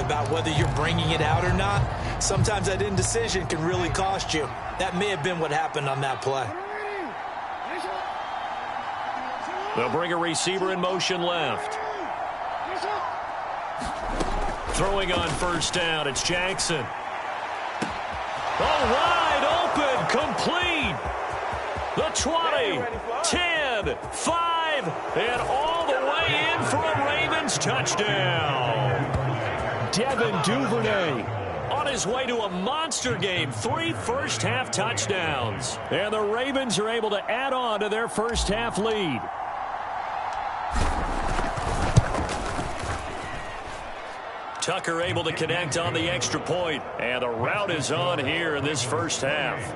about whether you're bringing it out or not. Sometimes that indecision can really cost you. That may have been what happened on that play. They'll bring a receiver in motion left. Throwing on first down, it's Jackson. Oh, wide open, complete. The 20, 10, 5, and all the way in for a Ravens touchdown. Devin Duvernay on his way to a monster game, 3 first-half touchdowns. And the Ravens are able to add on to their first-half lead. Tucker able to connect on the extra point, and the route is on here in this first half.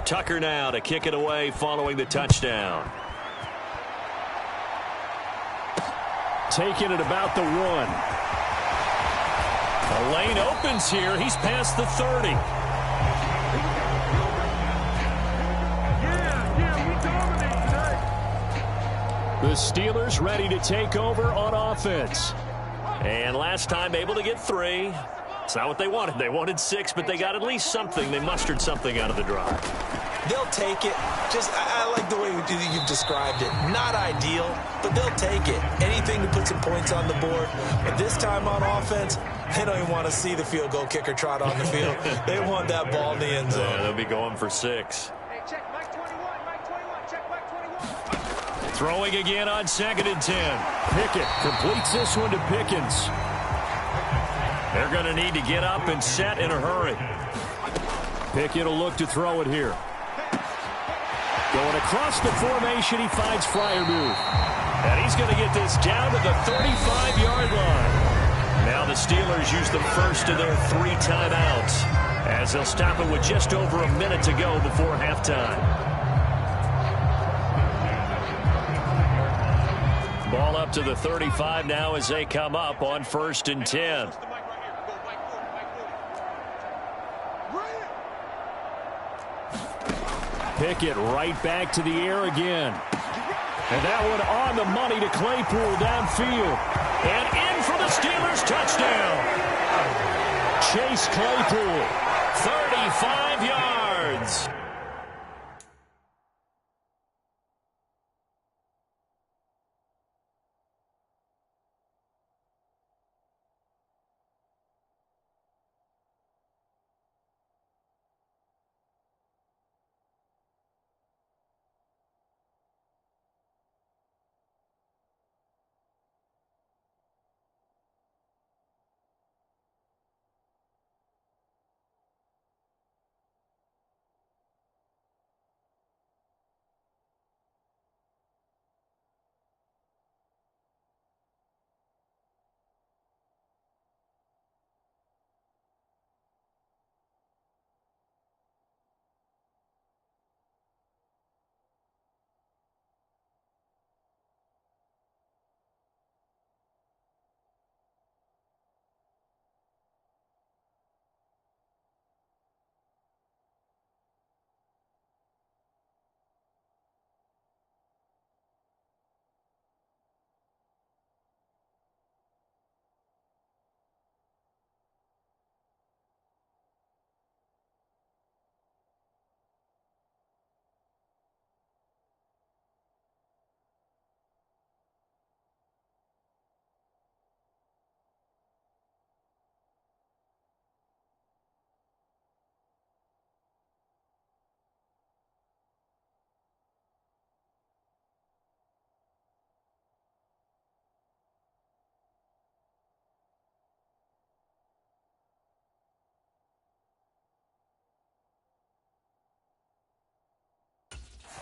Tucker now to kick it away following the touchdown. Taking it about the 1. The lane opens here. He's past the 30. The Steelers ready to take over on offense. And last time able to get 3. It's not what they wanted. They wanted 6, but they got at least something. They mustered something out of the drive. They'll take it. I like the way you've described it. Not ideal, but they'll take it. Anything to put some points on the board. But this time on offense, they don't even want to see the field goal kicker trot on the field. They want that ball in the end zone. Yeah, they'll be going for 6. Hey, check Mike 21, Mike 21, check Mike 21. Throwing again on 2nd and 10. Pickett completes this one to Pickens. They're going to need to get up and set in a hurry. Pickett will look to throw it here. Going across the formation, he finds Freiermuth. And he's going to get this down to the 35-yard line. Now the Steelers use the first of their 3 timeouts, as they'll stop it with just over a minute to go before halftime. Ball up to the 35 now as they come up on 1st and 10. Pickett right back to the air again. And that one on the money to Claypool downfield. And in for the Steelers touchdown. Chase Claypool, 35 yards.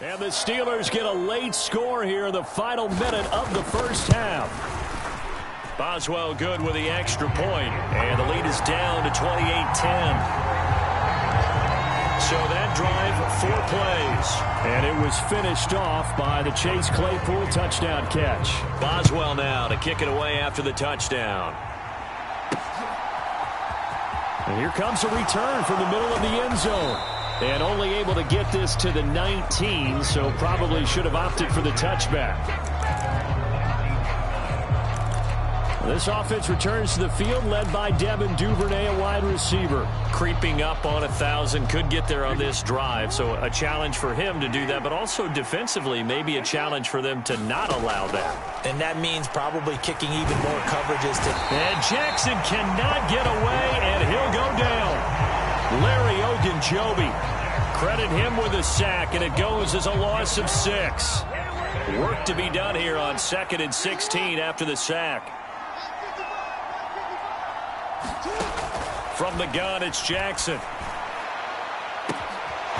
And the Steelers get a late score here in the final minute of the first half. Boswell good with the extra point, and the lead is down to 28-10. So that drive, 4 plays. And it was finished off by the Chase Claypool touchdown catch. Boswell now to kick it away after the touchdown. And here comes a return from the middle of the end zone. And only able to get this to the 19, so probably should have opted for the touchback. This offense returns to the field, led by Devin Duvernay, a wide receiver. Creeping up on 1,000, could get there on this drive, so a challenge for him to do that, but also defensively, maybe a challenge for them to not allow that. And that means probably kicking even more coverages. And Jackson cannot get away, and he'll go down. Larry Ogunjobi, credit him with a sack, and it goes as a loss of 6. Work to be done here on 2nd and 16 after the sack. From the gun, it's Jackson.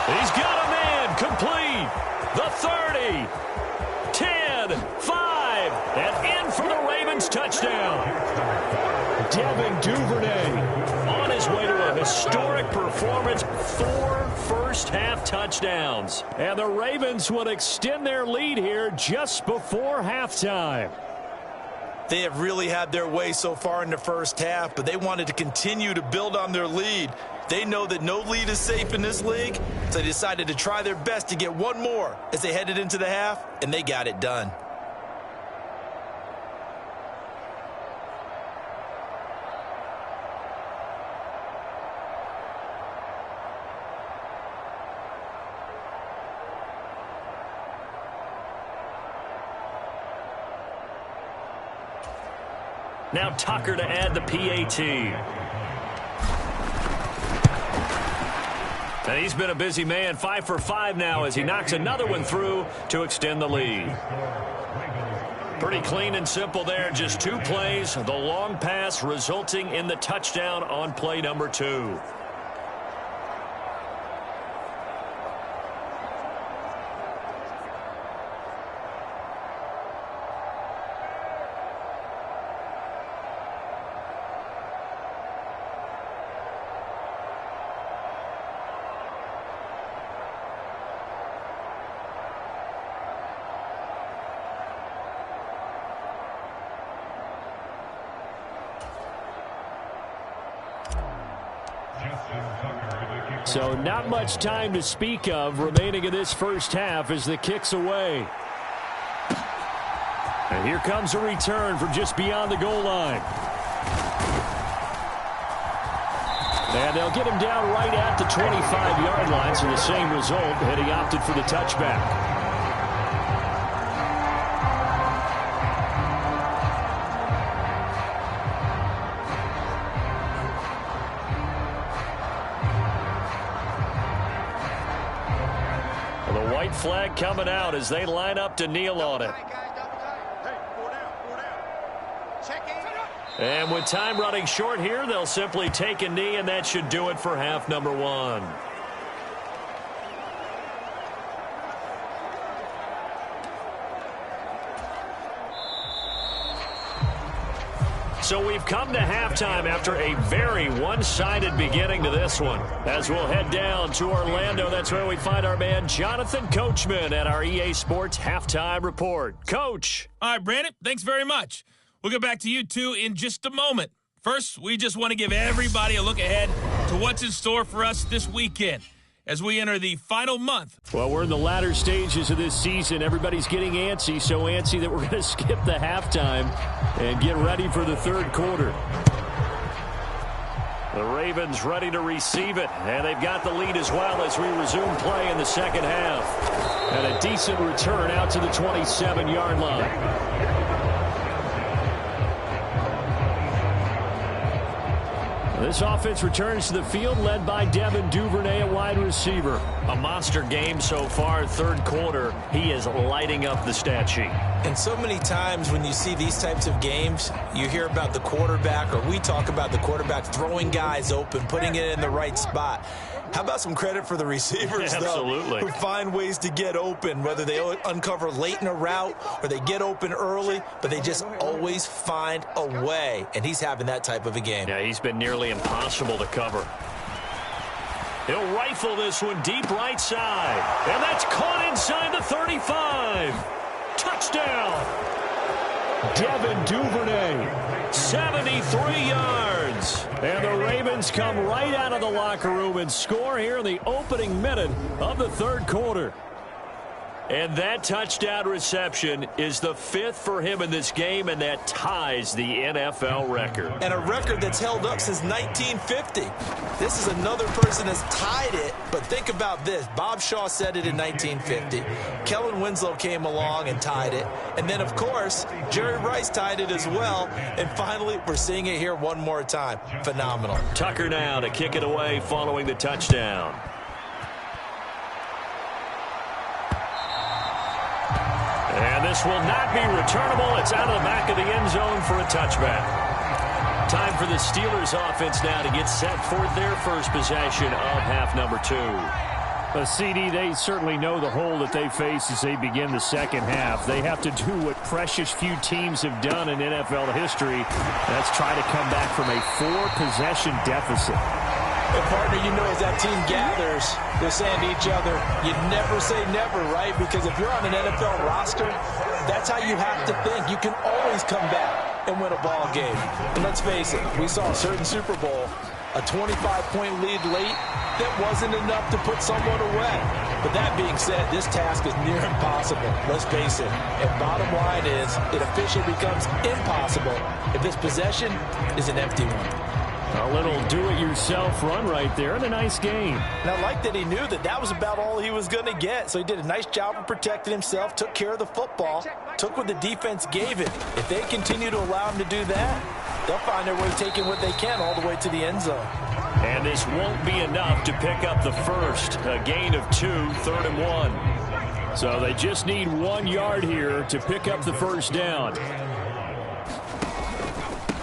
He's got a man complete. The 30, 10, 5, and in for the Ravens touchdown. Devin Duvernay on his way to a historic performance, 4 first-half touchdowns. And the Ravens would extend their lead here just before halftime. They have really had their way so far in the first half, but they wanted to continue to build on their lead. They know that no lead is safe in this league, so they decided to try their best to get one more as they headed into the half, and they got it done. Now Tucker to add the PAT. And he's been a busy man, 5 for 5 now as he knocks another one through to extend the lead. Pretty clean and simple there, just 2 plays. The long pass resulting in the touchdown on play number 2. So not much time to speak of remaining in this first half as the kick's away. And here comes a return from just beyond the goal line. And they'll get him down right at the 25-yard line, so the same result had he opted for the touchback. Flag coming out as they line up to kneel on it. And with time running short here, they'll simply take a knee, and that should do it for half number 1. So we've come to halftime after a very one-sided beginning to this one. As we'll head down to Orlando, that's where we find our man Jonathan Coachman at our EA Sports Halftime Report. Coach. All right, Brandon, thanks very much. We'll get back to you two in just a moment. First, we just want to give everybody a look ahead to what's in store for us this weekend as we enter the final month. Well, we're in the latter stages of this season. Everybody's getting antsy, so antsy that we're going to skip the halftime and get ready for the third quarter. The Ravens ready to receive it, and they've got the lead as well as we resume play in the second half. And a decent return out to the 27-yard line. This offense returns to the field, led by Devin Duvernay, a wide receiver. A monster game so far, third quarter. He is lighting up the stat sheet. And so many times when you see these types of games, you hear about the quarterback, or we talk about the quarterback throwing guys open, putting it in the right spot. How about some credit for the receivers, Absolutely. though, who find ways to get open, whether they uncover late in a route or they get open early, but they just always find a way. And he's having that type of a game. Yeah, he's been nearly impossible to cover. He'll rifle this one deep right side. And that's caught inside the 35. Touchdown. Devin Duvernay, 73 yards. And the Ravens come right out of the locker room and score here in the opening minute of the third quarter. And that touchdown reception is the 5th for him in this game, and that ties the NFL record. And a record that's held up since 1950. This is another person that's tied it, but think about this. Bob Shaw said it in 1950. Kellen Winslow came along and tied it. And then, of course, Jerry Rice tied it as well. And finally, we're seeing it here one more time. Phenomenal. Tucker now to kick it away following the touchdown. And this will not be returnable. It's out of the back of the end zone for a touchback. Time for the Steelers offense now to get set for their first possession of half number 2. CD, they certainly know the hole that they face as they begin the second half. They have to do what precious few teams have done in NFL history. That's try to come back from a 4-possession deficit. And partner, you know, as that team gathers, they're saying to each other, you never say never, right? Because if you're on an NFL roster, that's how you have to think. You can always come back and win a ball game. And let's face it, we saw a certain Super Bowl, a 25-point lead late, that wasn't enough to put someone away. But that being said, this task is near impossible. Let's face it. And bottom line is, it officially becomes impossible if this possession is an empty one. A little do-it-yourself run right there, and a nice game. And I like that he knew that that was about all he was going to get. So he did a nice job of protecting himself, took care of the football, took what the defense gave him. If they continue to allow him to do that, they'll find their way taking what they can all the way to the end zone. And this won't be enough to pick up the first. A gain of 2, 3rd and 1. So they just need 1 yard here to pick up the first down.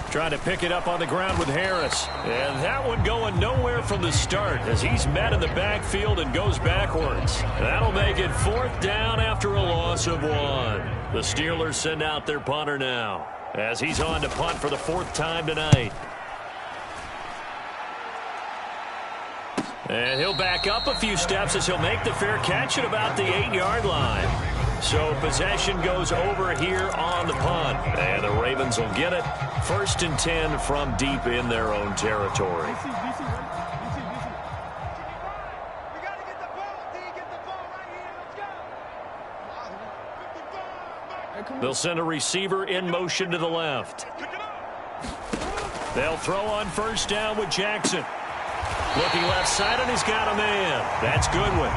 Trying to pick it up on the ground with Harris. And that one going nowhere from the start as he's met in the backfield and goes backwards. That'll make it 4th down after a loss of 1. The Steelers send out their punter now as he's on to punt for the 4th time tonight. And he'll back up a few steps as he'll make the fair catch at about the 8-yard line. So possession goes over here on the punt. And the Ravens will get it. 1st and 10 from deep in their own territory. They'll send a receiver in motion to the left. They'll throw on 1st down with Jackson. Looking left side, and he's got a man. That's Goodwin.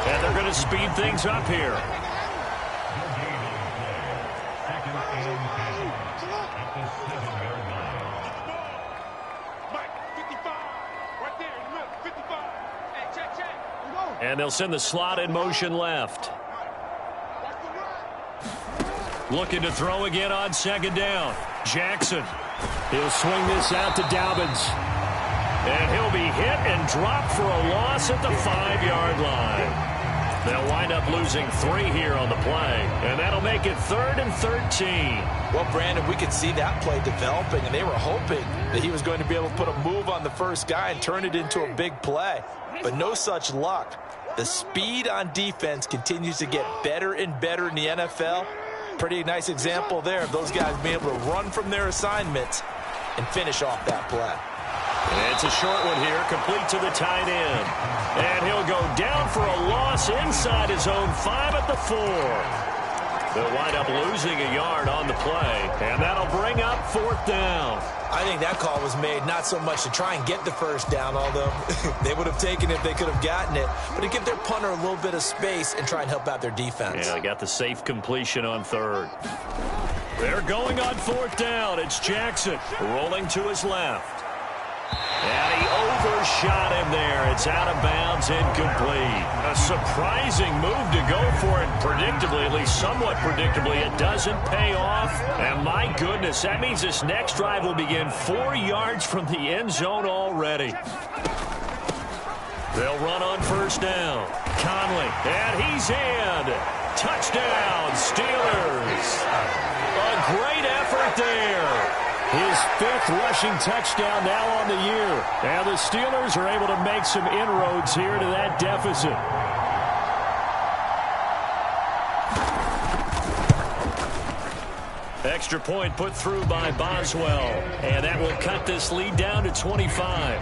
And they're going to speed things up here. And they'll send the slot in motion left. Looking to throw again on 2nd down. Jackson. He'll swing this out to Dobbins. And he'll be hit and dropped for a loss at the 5-yard line. They'll wind up losing 3 here on the play. And that'll make it 3rd and 13. Well, Brandon, we could see that play developing, and they were hoping that he was going to be able to put a move on the first guy and turn it into a big play. But no such luck. The speed on defense continues to get better and better in the NFL. Pretty nice example there of those guys being able to run from their assignments and finish off that play. And it's a short one here, complete to the tight end. And he'll go down for a loss inside his own 5 at the 4. They'll wind up losing a yard on the play, and that'll bring up 4th down. I think that call was made not so much to try and get the first down, although they would have taken it if they could have gotten it, but to give their punter a little bit of space and try and help out their defense. Yeah, they got the safe completion on 3rd. They're going on 4th down. It's Jackson rolling to his left. And he overshot him there. It's out of bounds, incomplete. A surprising move to go for it predictably, at least somewhat predictably. It doesn't pay off. And my goodness, that means this next drive will begin 4 yards from the end zone already. They'll run on 1st down. Conley, and he's in. Touchdown, Steelers. A great effort there. His 5th rushing touchdown now on the year. And the Steelers are able to make some inroads here to that deficit. Extra point put through by Boswell. And that will cut this lead down to 25.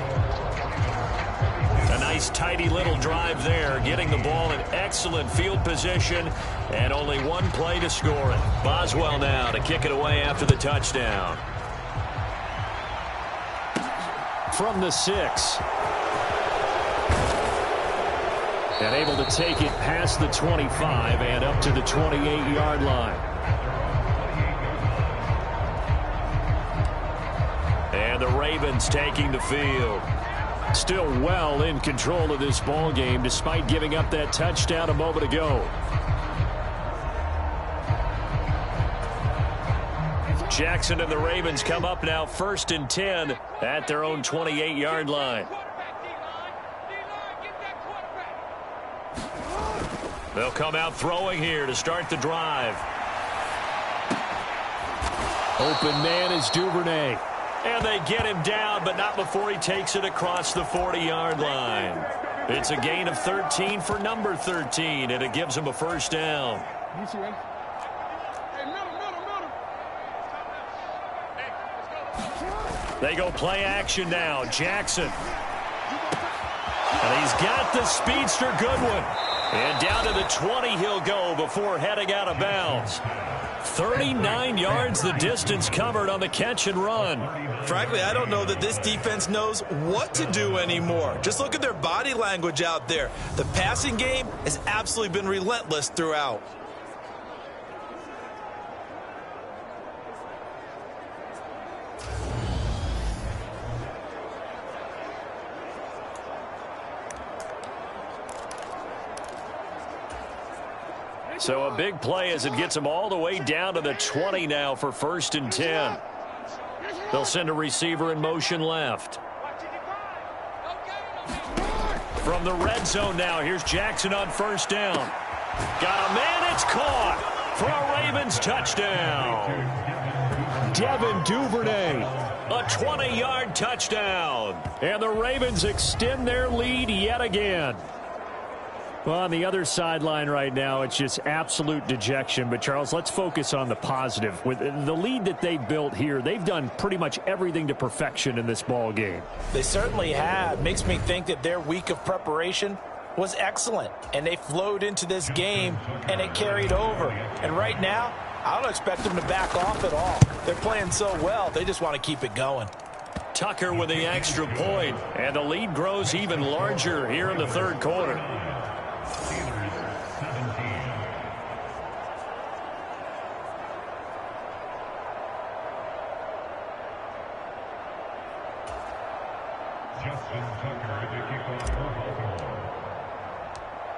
A nice, tidy little drive there, getting the ball in excellent field position, and only one play to score it. Boswell now to kick it away after the touchdown. From the 6. And able to take it past the 25 and up to the 28-yard line. And the Ravens taking the field. Still well in control of this ball game despite giving up that touchdown a moment ago. Jackson and the Ravens come up now 1st and 10 at their own 28-yard line. They'll come out throwing here to start the drive. Open man is Duvernay. And they get him down, but not before he takes it across the 40-yard line. It's a gain of 13 for number 13, and it gives him a first down. They go play action now. Jackson. And he's got the speedster Goodwin. And down to the 20 he'll go before heading out of bounds. 39 yards the distance covered on the catch and run. Frankly, I don't know that this defense knows what to do anymore. Just look at their body language out there. The passing game has absolutely been relentless throughout. So a big play as it gets them all the way down to the 20 now for 1st and 10. They'll send a receiver in motion left. From the red zone now, here's Jackson on 1st down. Got a man, it's caught for a Ravens touchdown. Devin Duvernay, a 20-yard touchdown. And the Ravens extend their lead yet again. Well, on the other sideline right now, it's just absolute dejection. But, Charles, let's focus on the positive. With the lead that they built here, they've done pretty much everything to perfection in this ball game. They certainly have. Makes me think that their week of preparation was excellent. And they flowed into this game, and it carried over. And right now, I don't expect them to back off at all. They're playing so well, they just want to keep it going. Tucker with the extra point, and the lead grows even larger here in the 3rd quarter.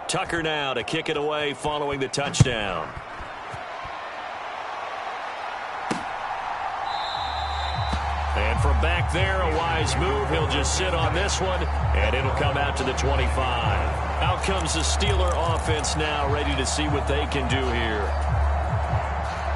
Tucker now to kick it away following the touchdown. And from back there, a wise move. He'll just sit on this one, and it'll come out to the 25. Out comes the Steeler offense now, ready to see what they can do here.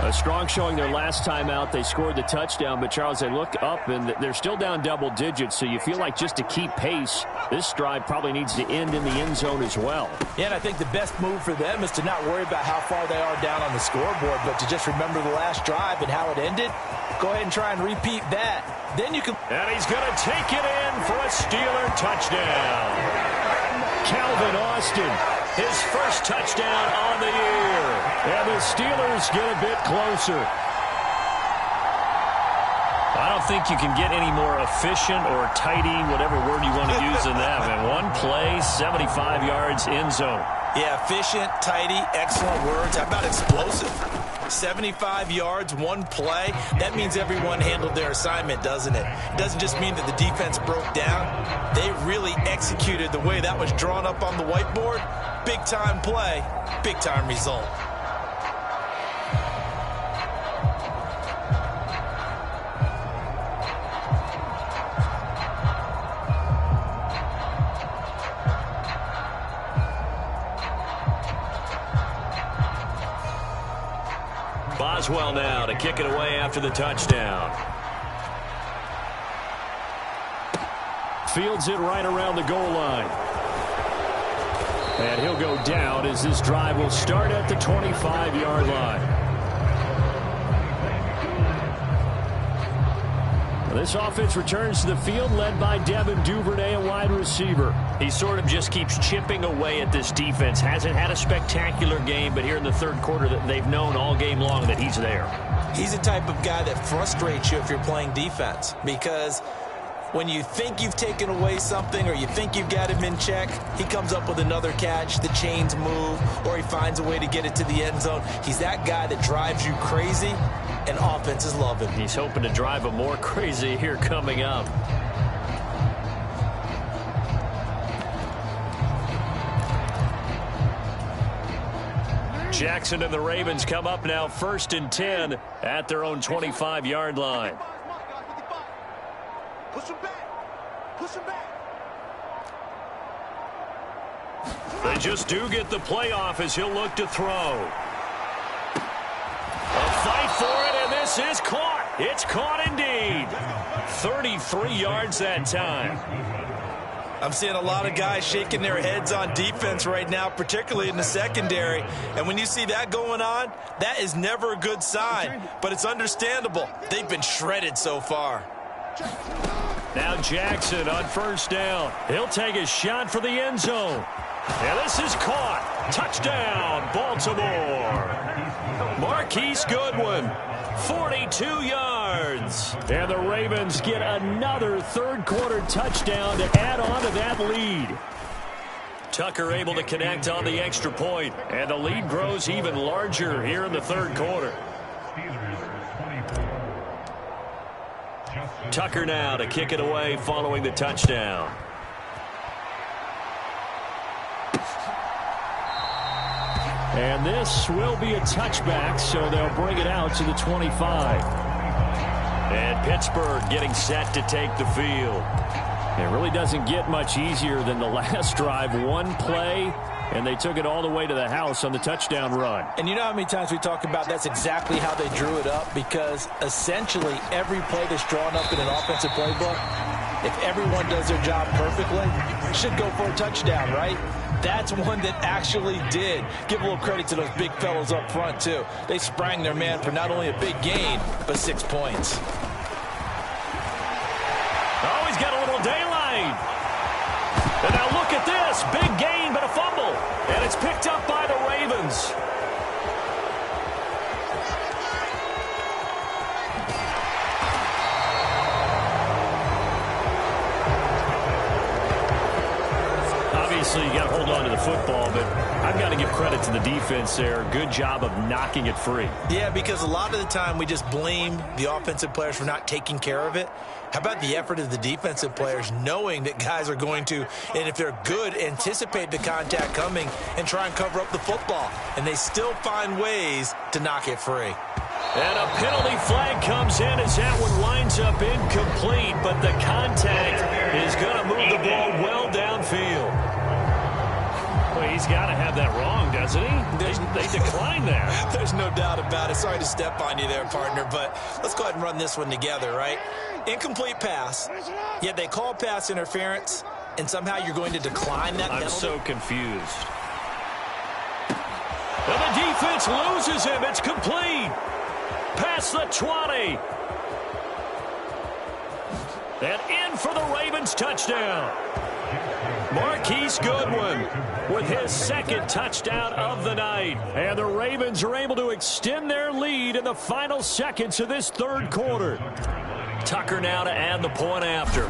A strong showing their last time out. They scored the touchdown, but, Charles, they look up, and they're still down double digits, so you feel like just to keep pace, this drive probably needs to end in the end zone as well. Yeah, and I think the best move for them is to not worry about how far they are down on the scoreboard, but to just remember the last drive and how it ended. Go ahead and try and repeat that. Then you can... And he's going to take it in for a Steeler touchdown. Calvin Austin, his first touchdown on the year. And the Steelers get a bit closer. I don't think you can get any more efficient or tidy, whatever word you want to use in that. Man, one play, 75 yards, end zone. Yeah, efficient, tidy, excellent words. How about explosive? 75 yards, one play. That means everyone handled their assignment, doesn't it? It doesn't just mean that the defense broke down. They really executed the way that was drawn up on the whiteboard. Big-time play, big-time result. Boswell now to kick it away after the touchdown. Fields it right around the goal line. And he'll go down as this drive will start at the 25-yard line. This offense returns to the field led by Devin Duvernay, a wide receiver. He sort of just keeps chipping away at this defense. Hasn't had a spectacular game, but here in the third quarter that they've known all game long that he's there. He's the type of guy that frustrates you if you're playing defense, because when you think you've taken away something or you think you've got him in check, he comes up with another catch, the chains move, or he finds a way to get it to the end zone. He's that guy that drives you crazy, and offenses love him. He's hoping to drive him more crazy here coming up. Jackson and the Ravens come up now 1st and 10 at their own 25-yard line. Push him back. Push him back. They just do get the playoff as he'll look to throw. A fight for it, and this is caught. It's caught indeed. 33 yards that time. I'm seeing a lot of guys shaking their heads on defense right now, particularly in the secondary. And when you see that going on, that is never a good sign. But it's understandable. They've been shredded so far. Now Jackson on 1st down. He'll take a shot for the end zone. And this is caught. Touchdown, Baltimore. Marquise Goodwin, 42 yards. And the Ravens get another third-quarter touchdown to add on to that lead. Tucker able to connect on the extra point, and the lead grows even larger here in the third quarter. Tucker now to kick it away following the touchdown. And this will be a touchback, so they'll bring it out to the 25. And Pittsburgh getting set to take the field. It really doesn't get much easier than the last drive. One play, and they took it all the way to the house on the touchdown run. And you know how many times we talk about that's exactly how they drew it up, because essentially every play that's drawn up in an offensive playbook, if everyone does their job perfectly, should go for a touchdown, right? That's one that actually did. Give a little credit to those big fellows up front, too. They sprang their man for not only a big gain, but 6 points. Oh, he's got a little daylight. And now look at this. Big gain, but a fumble. And it's picked up by the Ravens. Obviously, you got to hold on to the football, but I've got to give credit to the defense there. Good job of knocking it free. Yeah, because a lot of the time we just blame the offensive players for not taking care of it. How about the effort of the defensive players knowing that guys are going to, and if they're good, anticipate the contact coming and try and cover up the football. And they still find ways to knock it free. And a penalty flag comes in as that one winds up incomplete, but the contact is going to move the ball well downfield. Well, he's got to have that wrong, doesn't he? They declined that. There's no doubt about it. Sorry to step on you there, partner, but let's go ahead and run this one together, right? Incomplete pass, yet they call pass interference, and somehow you're going to decline that penalty? I'm so confused. And the defense loses him. It's complete. Past the 20. And in for the Ravens touchdown. Marquise Goodwin with his second touchdown of the night. And the Ravens are able to extend their lead in the final seconds of this third quarter. Tucker now to add the point after.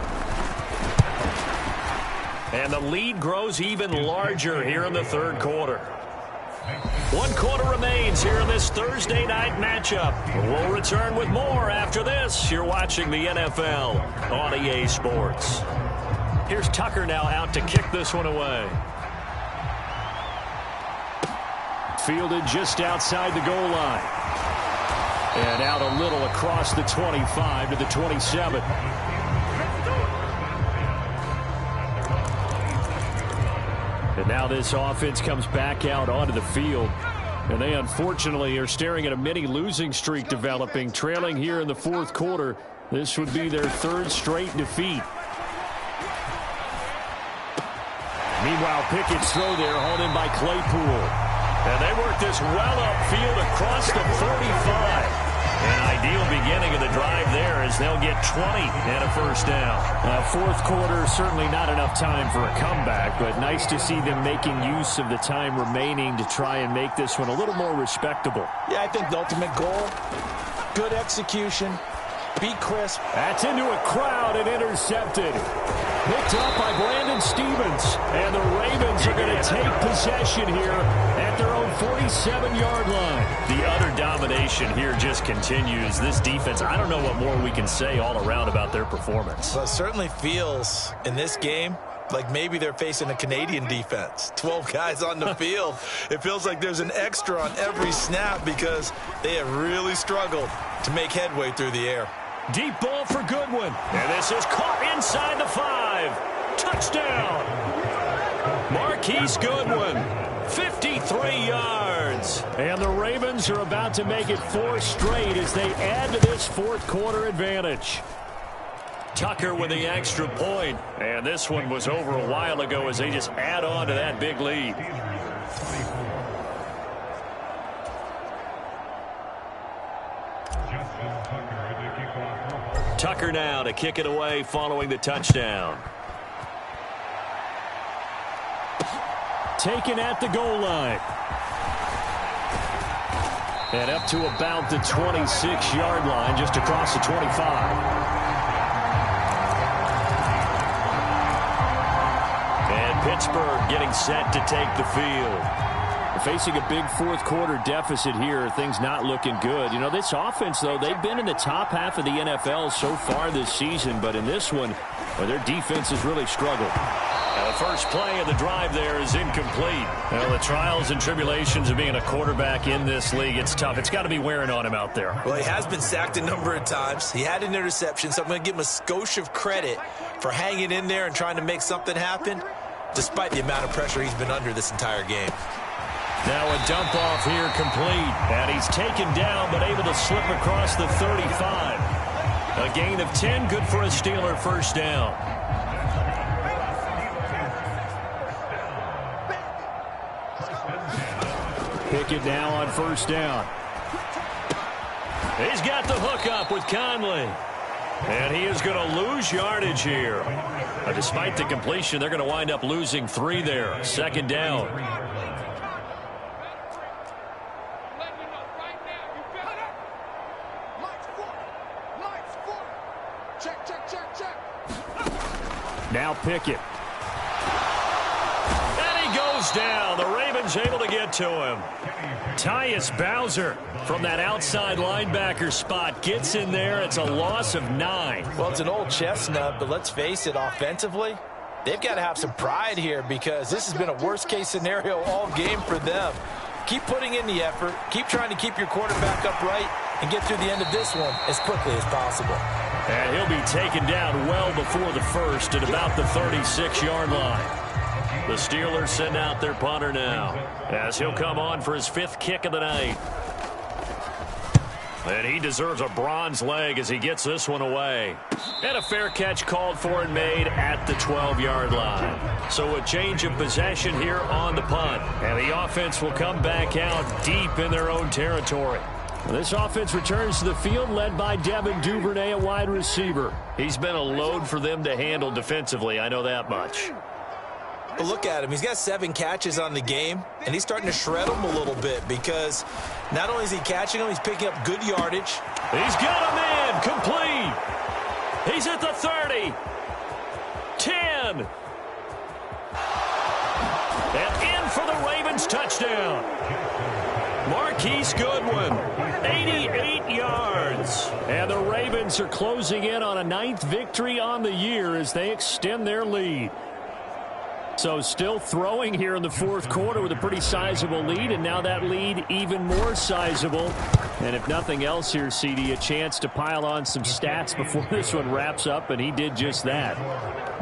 And the lead grows even larger here in the third quarter. 1 quarter remains here in this Thursday night matchup. We'll return with more after this. You're watching the NFL on EA Sports. Here's Tucker now out to kick this one away. Fielded just outside the goal line. And out a little across the 25 to the 27. And now this offense comes back out onto the field. And they unfortunately are staring at a mini losing streak developing, trailing here in the fourth quarter. This would be their third straight defeat. Meanwhile, Pickett's throw there hauled in by Claypool. And they work this well upfield across the 45. An ideal beginning of the drive there as they'll get 20 and a first down. Fourth quarter, certainly not enough time for a comeback, but nice to see them making use of the time remaining to try and make this one a little more respectable. Yeah, I think the ultimate goal, good execution, be crisp. That's into a crowd and intercepted. Picked up by Brandon Stevens. And the Ravens are going to take possession here at their own 47-yard line. The utter domination here just continues. This defense, I don't know what more we can say all around about their performance. Well, it certainly feels in this game like maybe they're facing a Canadian defense. 12 guys on the field. It feels like there's an extra on every snap because they have really struggled to make headway through the air. Deep ball for Goodwin. And this is caught inside the 5. Touchdown. Marquise Goodwin, 53 yards. And the Ravens are about to make it 4 straight as they add to this fourth quarter advantage. Tucker with the extra point. And this one was over a while ago as they just add on to that big lead. Tucker now to kick it away following the touchdown. Taken at the goal line. And up to about the 26-yard line, just across the 25. And Pittsburgh getting set to take the field. Facing a big fourth quarter deficit here, things not looking good. You know, this offense, though, they've been in the top half of the NFL so far this season, but in this one, well, their defense has really struggled. And the first play of the drive there is incomplete. Well, the trials and tribulations of being a quarterback in this league, it's tough. It's got to be wearing on him out there. Well, he has been sacked a number of times. He had an interception, so I'm going to give him a skosh of credit for hanging in there and trying to make something happen, despite the amount of pressure he's been under this entire game. Now a dump off here complete. And he's taken down but able to slip across the 35. A gain of 10, good for a Steeler first down. Pickett now on first down. He's got the hook up with Conley. And he is going to lose yardage here. Despite the completion, they're going to wind up losing 3 there. Second down. Now Pickett. And he goes down. The Ravens able to get to him. Tyus Bowser from that outside linebacker spot gets in there. It's a loss of 9. Well, it's an old chestnut, but let's face it, offensively, they've got to have some pride here because this has been a worst-case scenario all game for them. Keep putting in the effort. Keep trying to keep your quarterback upright and get through the end of this one as quickly as possible. And he'll be taken down well before the first at about the 36-yard line. The Steelers send out their punter now as he'll come on for his 5th kick of the night. And he deserves a bronze leg as he gets this one away. And a fair catch called for and made at the 12-yard line. So a change of possession here on the punt. And the offense will come back out deep in their own territory. This offense returns to the field led by Devin Duvernay, a wide receiver. He's been a load for them to handle defensively, I know that much. But look at him. He's got 7 catches on the game, and he's starting to shred them a little bit because not only is he catching them, he's picking up good yardage. He's got him in, complete. He's at the 30, 10. And in for the Ravens touchdown. Marquise Goodwin, 88 yards. And the Ravens are closing in on a 9th victory on the year as they extend their lead. So still throwing here in the fourth quarter with a pretty sizable lead, and now that lead even more sizable. And if nothing else here, CD, a chance to pile on some stats before this one wraps up, and he did just that.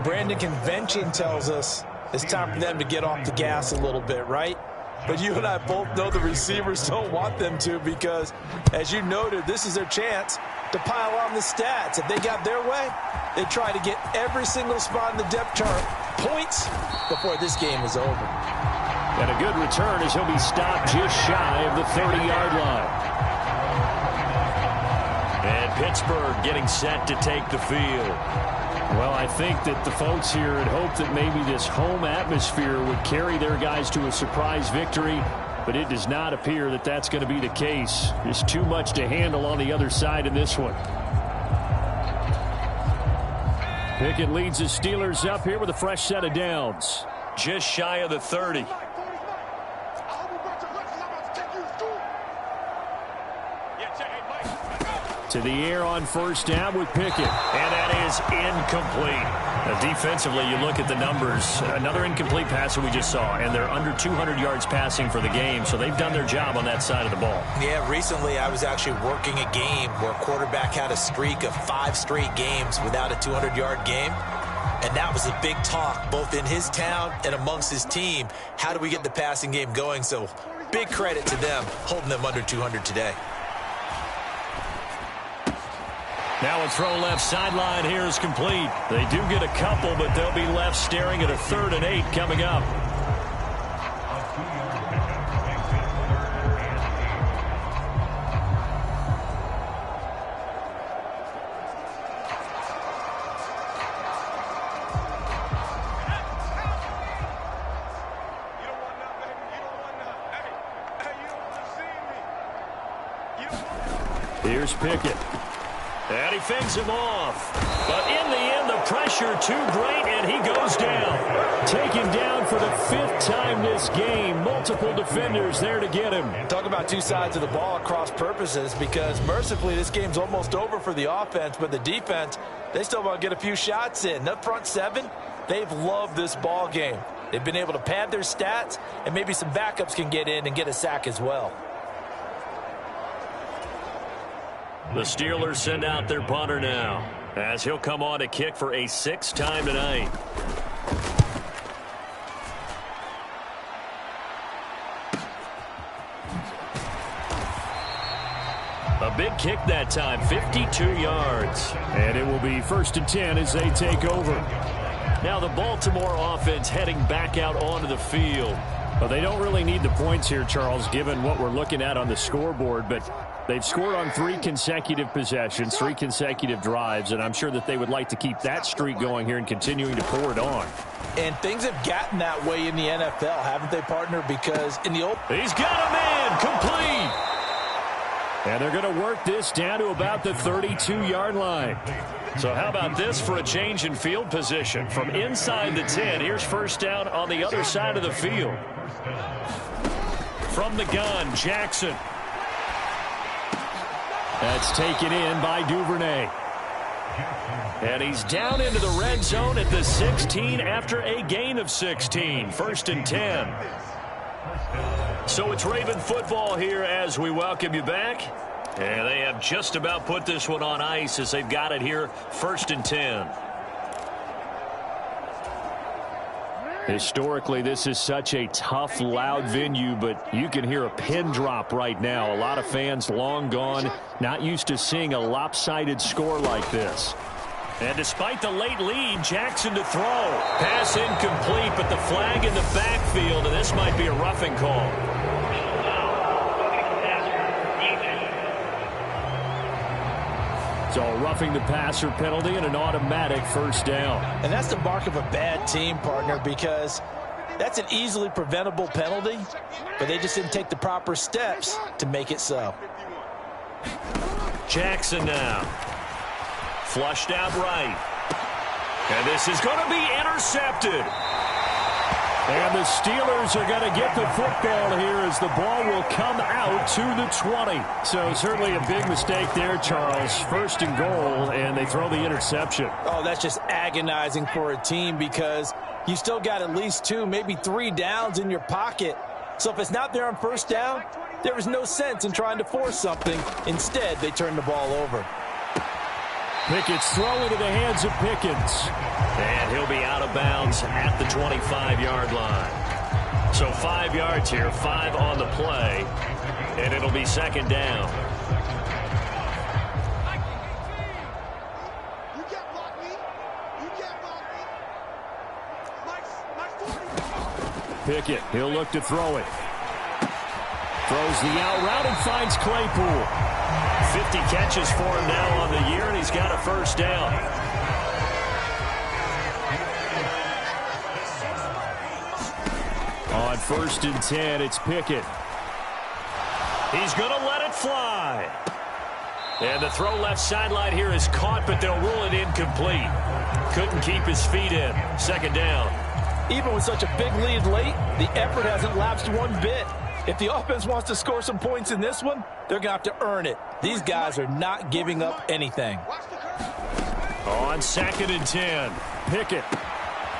Brandon, convention tells us it's time for them to get off the gas a little bit, right? But you and I both know the receivers don't want them to because, as you noted, this is their chance to pile on the stats. If they got their way, they try to get every single spot in the depth chart points before this game is over. And a good return as he'll be stopped just shy of the 30-yard line. And Pittsburgh getting set to take the field. Well, I think that the folks here had hoped that maybe this home atmosphere would carry their guys to a surprise victory, but it does not appear that that's going to be the case. There's too much to handle on the other side in this one. Pickett leads the Steelers up here with a fresh set of downs. Just shy of the 30. To the air on first down with Pickett. And that is incomplete. Now, defensively, you look at the numbers. Another incomplete pass that we just saw, and they're under 200 yards passing for the game, so they've done their job on that side of the ball. Yeah, recently I was actually working a game where a quarterback had a streak of 5 straight games without a 200-yard game. And that was a big talk, both in his town and amongst his team. How do we get the passing game going? So big credit to them, holding them under 200 today. Now a throw left sideline here is complete. They do get a couple, but they'll be left staring at a 3rd and 8 coming up. Here's Pickett. And he fends him off. But in the end, the pressure too great, and he goes down. Taken down for the 5th time this game. Multiple defenders there to get him. Talk about two sides of the ball across purposes, because mercifully this game's almost over for the offense, but the defense, they still want to get a few shots in. The front 7, they've loved this ball game. They've been able to pad their stats, and maybe some backups can get in and get a sack as well. The Steelers send out their punter now, as he'll come on to kick for a 6th time tonight. A big kick that time, 52 yards. And it will be 1st and 10 as they take over. Now the Baltimore offense heading back out onto the field. Well, they don't really need the points here, Charles, given what we're looking at on the scoreboard, but they've scored on 3 consecutive possessions, 3 consecutive drives, and I'm sure that they would like to keep that streak going here and continuing to pour it on. And things have gotten that way in the NFL, haven't they, partner? Because in the old... He's got a man, complete! And they're going to work this down to about the 32-yard line. So how about this for a change in field position? From inside the 10, here's first down on the other side of the field. From the gun, Jackson. That's taken in by Duvernay. And he's down into the red zone at the 16 after a gain of 16. 1st and 10. So it's Raven football here as we welcome you back. And they have just about put this one on ice as they've got it here, 1st and 10. Historically, this is such a tough, loud venue, but you can hear a pin drop right now. A lot of fans long gone, not used to seeing a lopsided score like this. And despite the late lead, Jackson to throw. Pass incomplete, but the flag in the backfield, and this might be a roughing call. So a roughing the passer penalty and an automatic 1st down. And that's the mark of a bad team, partner, because that's an easily preventable penalty, but they just didn't take the proper steps to make it so. Jackson now. Flushed out right. And this is going to be intercepted. And the Steelers are going to get the football here as the ball will come out to the 20. So certainly a big mistake there, Charles. 1st and goal, and they throw the interception. Oh, that's just agonizing for a team because you still got at least 2, maybe 3 downs in your pocket. So if it's not there on 1st down, there is no sense in trying to force something. Instead, they turn the ball over. Pickett's throw into the hands of Pickens. And he'll be out of bounds at the 25-yard line. So 5 yards here, 5 on the play, and it'll be 2nd down. Pickett. He'll look to throw it. Throws the out route and finds Claypool. 50 catches for him now on the year, and he's got a first down. On 1st and 10, it's Pickett. He's going to let it fly. And the throw left sideline here is caught, but they'll rule it incomplete. Couldn't keep his feet in. 2nd down. Even with such a big lead late, the effort hasn't lapsed one bit. If the offense wants to score some points in this one, they're going to have to earn it. These guys are not giving up anything. On 2nd and 10, Pickett.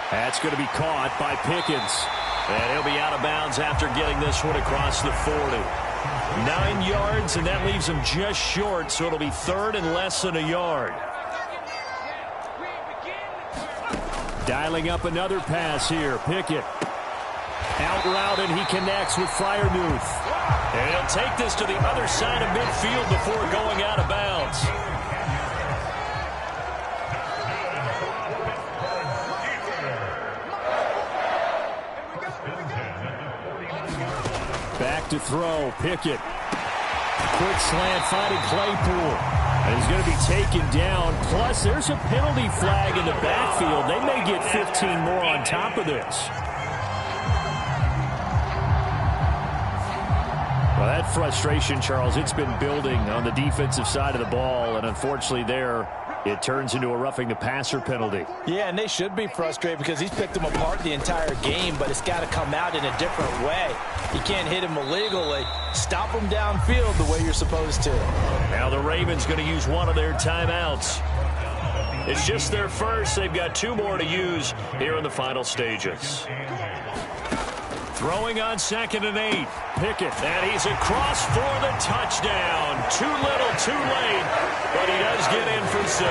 That's going to be caught by Pickens. And he'll be out of bounds after getting this one across the 40. 9 yards, and that leaves him just short, so it'll be 3rd and less than a yard. Dialing up another pass here. Pickett. Out route, and he connects with Freiermuth. And he'll take this to the other side of midfield before going out of bounds. Back to throw. Pickett. Quick slant finding Claypool. And he's going to be taken down. Plus, there's a penalty flag in the backfield. They may get 15 more on top of this. Well, that frustration, Charles, it's been building on the defensive side of the ball. And unfortunately there, it turns into a roughing the passer penalty. Yeah, and they should be frustrated because he's picked them apart the entire game, but it's got to come out in a different way. You can't hit him illegally. Stop him downfield the way you're supposed to. Now the Ravens going to use one of their timeouts. It's just their first. They've got 2 more to use here in the final stages. Throwing on 2nd and 8. Pickett. And he's across for the touchdown. Too little, too late. But he does get in for 6.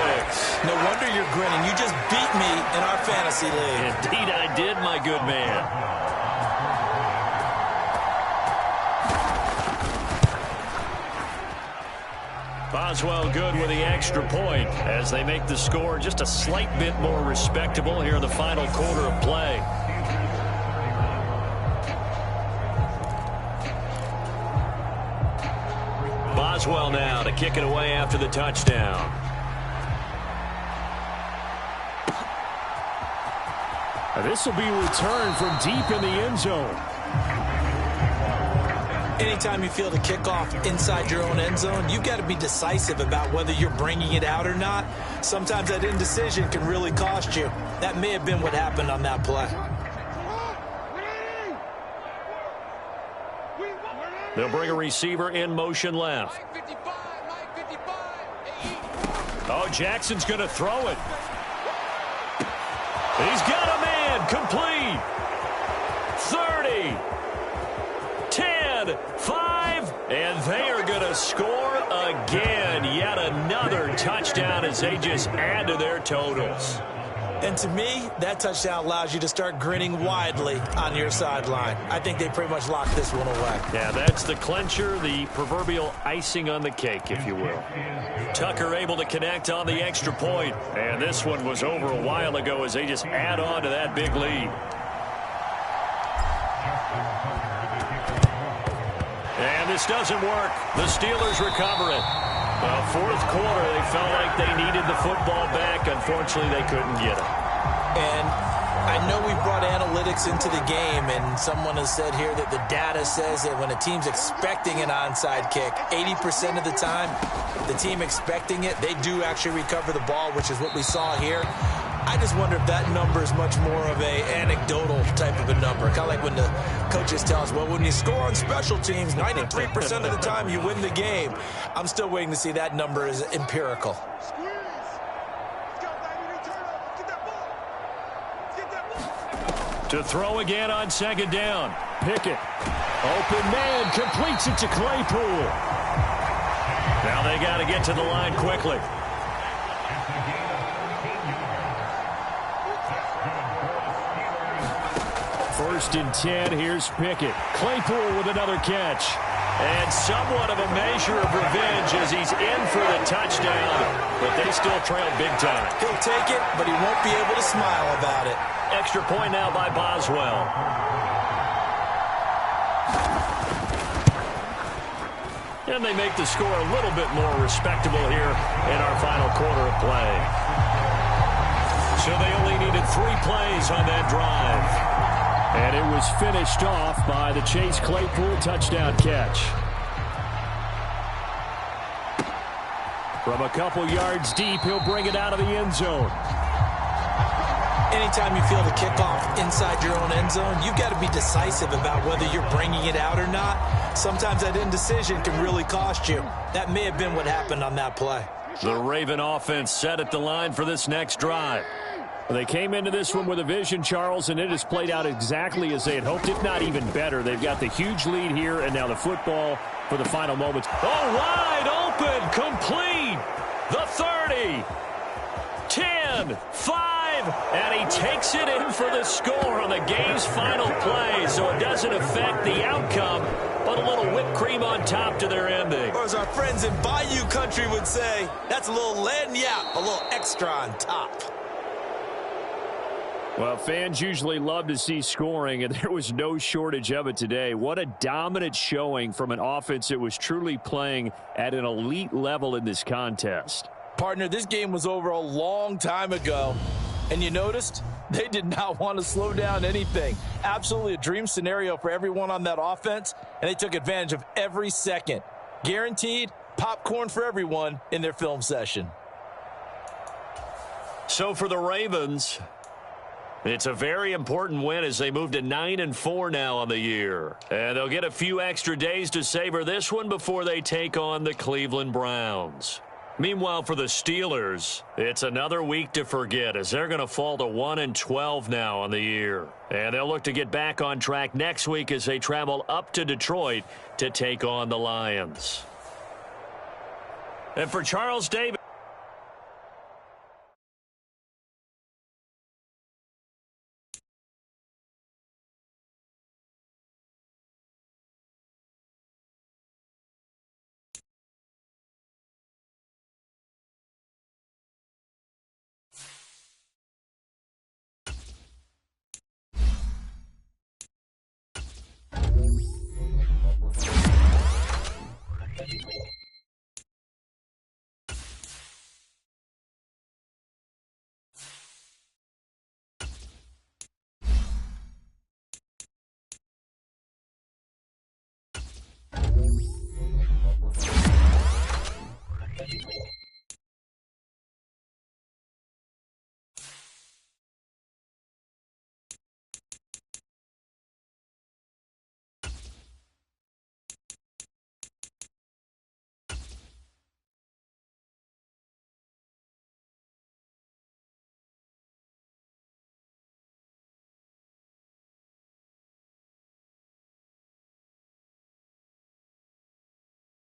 No wonder you're grinning. You just beat me in our fantasy league. Indeed I did, my good man. Boswell good with the extra point as they make the score just a slight bit more respectable here in the final quarter of play. Boswell now to kick it away after the touchdown. This will be returned from deep in the end zone. Anytime you feel the kickoff inside your own end zone, you've got to be decisive about whether you're bringing it out or not. Sometimes that indecision can really cost you. That may have been what happened on that play. They'll bring a receiver in motion left. Oh, Jackson's going to throw it. He's got a man complete. 30, 10, 5, and they are going to score again. Yet another touchdown as they just add to their totals. And to me, that touchdown allows you to start grinning widely on your sideline. I think they pretty much locked this one away. Yeah, that's the clincher, the proverbial icing on the cake, if you will. Tucker able to connect on the extra point. And this one was over a while ago as they just add on to that big lead. And this doesn't work. The Steelers recover it. Well, 4th quarter, they felt like they needed the football back. Unfortunately, they couldn't get it. And I know we brought analytics into the game, and someone has said here that the data says that when a team's expecting an onside kick, 80% of the time, the team expecting it, they do actually recover the ball, which is what we saw here. I just wonder if that number is much more of a anecdotal type of a number. Kind of like when the coaches tell us, well, when you score on special teams, 93% of the time you win the game. I'm still waiting to see that number is empirical. To throw again on 2nd down. Pickett. Open man. Completes it to Claypool. Now they got to get to the line quickly. First and 10, here's Pickett. Claypool with another catch. And somewhat of a measure of revenge as he's in for the touchdown. But they still trail big time. He'll take it, but he won't be able to smile about it. Extra point now by Boswell. And they make the score a little bit more respectable here in our final quarter of play. So they only needed 3 plays on that drive. And it was finished off by the Chase Claypool touchdown catch. From a couple yards deep, he'll bring it out of the end zone. Anytime you feel the kickoff inside your own end zone, you've got to be decisive about whether you're bringing it out or not. Sometimes that indecision can really cost you. That may have been what happened on that play. The Raven offense set at the line for this next drive. They came into this one with a vision, Charles, and it has played out exactly as they had hoped, if not even better. They've got the huge lead here, and now the football for the final moments. Oh, wide open, complete. The 30, 10, 5, and he takes it in for the score on the game's final play. So it doesn't affect the outcome, but a little whipped cream on top to their ending. Or as our friends in Bayou Country would say, that's a little lagniappe, a little extra on top. Well, fans usually love to see scoring, and there was no shortage of it today. What a dominant showing from an offense that was truly playing at an elite level in this contest. Partner, this game was over a long time ago, and you noticed they did not want to slow down anything. Absolutely a dream scenario for everyone on that offense, and they took advantage of every second. Guaranteed popcorn for everyone in their film session. So for the Ravens, it's a very important win as they move to 9-4 now on the year. And they'll get a few extra days to savor this one before they take on the Cleveland Browns. Meanwhile, for the Steelers, it's another week to forget as they're going to fall to 1-12 now on the year. And they'll look to get back on track next week as they travel up to Detroit to take on the Lions. And for Charles Davis,